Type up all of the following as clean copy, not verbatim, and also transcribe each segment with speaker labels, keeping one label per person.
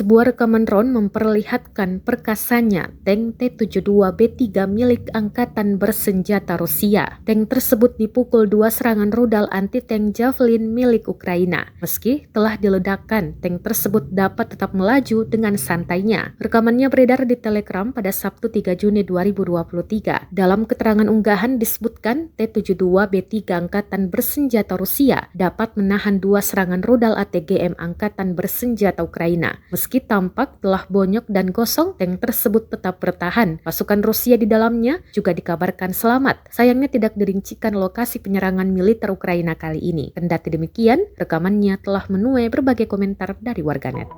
Speaker 1: Sebuah rekaman drone memperlihatkan perkasanya tank T-72B3 milik Angkatan Bersenjata Rusia. Tank tersebut dipukul dua serangan rudal anti-tank Javelin milik Ukraina. Meski telah diledakkan, tank tersebut dapat tetap melaju dengan santainya. Rekamannya beredar di Telegram pada Sabtu 3 Juni 2023. Dalam keterangan unggahan disebutkan T-72B3 Angkatan Bersenjata Rusia dapat menahan dua serangan rudal ATGM Angkatan Bersenjata Ukraina. Meski tampak telah bonyok dan gosong, tank tersebut tetap bertahan. Pasukan Rusia di dalamnya juga dikabarkan selamat. Sayangnya tidak dirincikan lokasi penyerangan militer Ukraina kali ini. Kendati demikian, rekamannya telah menuai berbagai komentar dari warganet.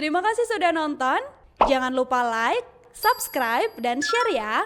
Speaker 2: Terima kasih sudah nonton. Jangan lupa like, subscribe, dan share ya.